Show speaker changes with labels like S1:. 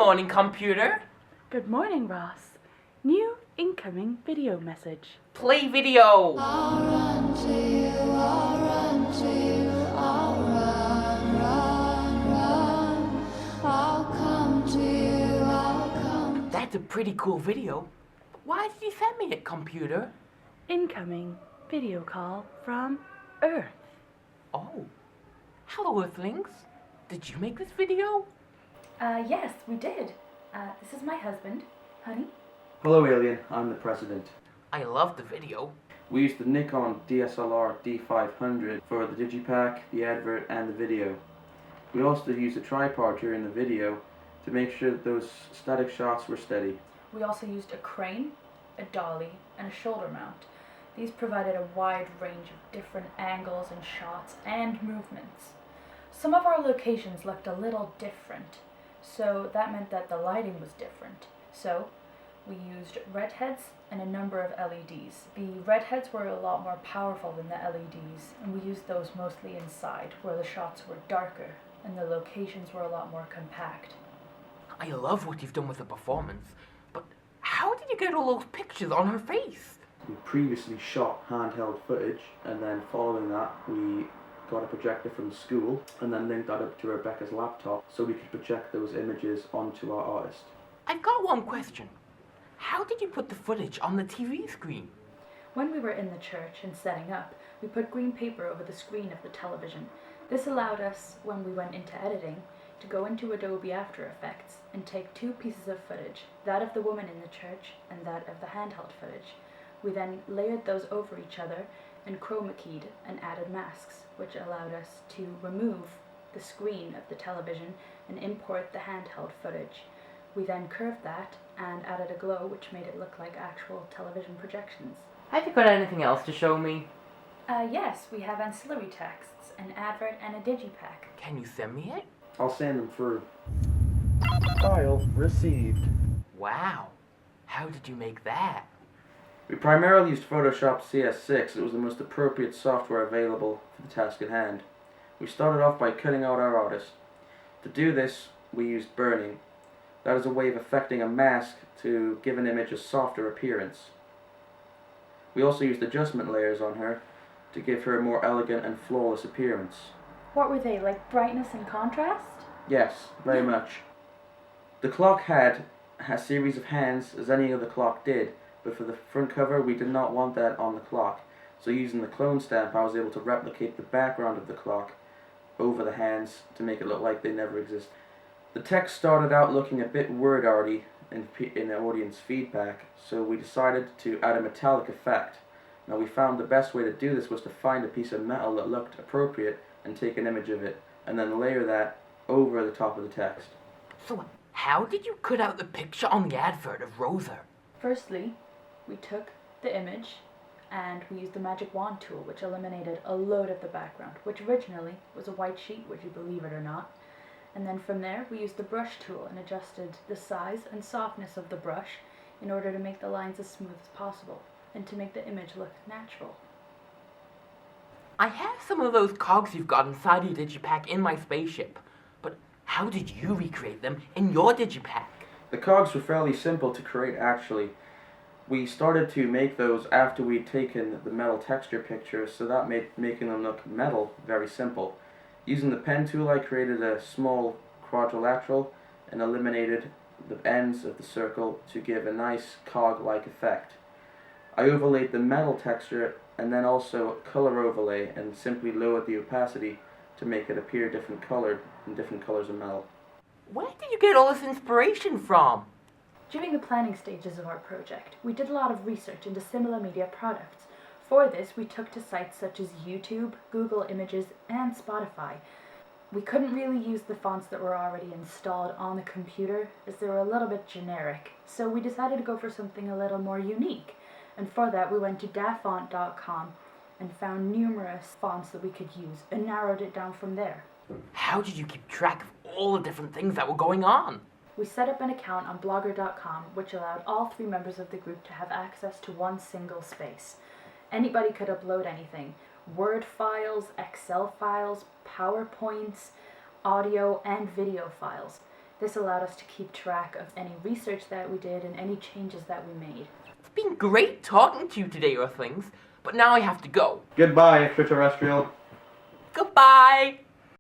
S1: morning, computer.
S2: Good morning, Ross. New incoming video message.
S1: Play video.
S3: I'll run to you, I'll run to you, I'll run. I'll come to you, I'll come.
S1: That's a pretty cool video. Why did you send me it, computer?
S2: Incoming video call from Earth.
S1: Oh. Hello, Earthlings. Did you make this video?
S2: Yes, we did. This is my husband, honey.
S4: Hello Alien, I'm the president.
S1: I love the video.
S4: We used the Nikon DSLR D500 for the digipack, the advert and the video. We also used a tripod during the video to make sure that those static shots were steady.
S5: We also used a crane, a dolly, and a shoulder mount. These provided a wide range of different angles and shots and movements. Some of our locations looked a little different, so that meant that the lighting was different. So we used redheads and a number of LEDs. The redheads were a lot more powerful than the LEDs, and we used those mostly inside, where the shots were darker and the locations were a lot more compact.
S1: I love what you've done with the performance, but how did you get all those pictures on her face?
S4: We previously shot handheld footage, and then following that we got a projector from the school and then linked that up to Rebecca's laptop so we could project those images onto our artist.
S1: I've got one question. How did you put the footage on the TV screen?
S5: When we were in the church and setting up, we put green paper over the screen of the television. This allowed us, when we went into editing, to go into Adobe After Effects and take two pieces of footage, that of the woman in the church and that of the handheld footage. We then layered those over each other and chroma keyed and added masks, which allowed us to remove the screen of the television and import the handheld footage. We then curved that and added a glow, which made it look like actual television projections.
S1: Have you got anything else to show me?
S5: Yes, we have ancillary texts, an advert, and a digipack.
S1: Can you send me it?
S4: I'll send them through. File received.
S1: Wow. How did you make that?
S4: We primarily used Photoshop CS6. It was the most appropriate software available for the task at hand. We started off by cutting out our artist. To do this, we used burning. That is a way of affecting a mask to give an image a softer appearance. We also used adjustment layers on her to give her a more elegant and flawless appearance.
S5: What were they, like brightness and contrast?
S4: Yes, very much. The clock had a series of hands as any other clock did, but for the front cover we did not want that on the clock. So using the clone stamp I was able to replicate the background of the clock over the hands to make it look like they never existed. The text started out looking a bit word arty in the audience feedback, so we decided to add a metallic effect. Now we found the best way to do this was to find a piece of metal that looked appropriate and take an image of it, and then layer that over the top of the text.
S1: So, how did you cut out the picture on the advert of Rosa?
S5: Firstly, we took the image and we used the magic wand tool, which eliminated a load of the background, which originally was a white sheet, would you believe it or not. And then from there, we used the brush tool and adjusted the size and softness of the brush in order to make the lines as smooth as possible and to make the image look natural.
S1: I have some of those cogs you've got inside your digipack in my spaceship, but how did you recreate them in your digipack?
S4: The cogs were fairly simple to create actually. We started to make those after we'd taken the metal texture pictures, so that made making them look metal very simple. Using the pen tool I created a small quadrilateral and eliminated the ends of the circle to give a nice cog-like effect. I overlaid the metal texture and then also a color overlay and simply lowered the opacity to make it appear different colored in different colors of metal.
S1: Where did you get all this inspiration from?
S5: During the planning stages of our project, we did a lot of research into similar media products. For this, we took to sites such as YouTube, Google Images, and Spotify. We couldn't really use the fonts that were already installed on the computer as they were a little bit generic, so we decided to go for something a little more unique. And for that, we went to dafont.com and found numerous fonts that we could use and narrowed it down from there.
S1: How did you keep track of all the different things that were going on?
S5: We set up an account on blogger.com, which allowed all 3 members of the group to have access to one single space. Anybody could upload anything: Word files, Excel files, PowerPoints, audio and video files. This allowed us to keep track of any research that we did and any changes that we made.
S1: It's been great talking to you today, Earthlings, but now I have to go.
S4: Goodbye, extraterrestrial.
S1: Goodbye!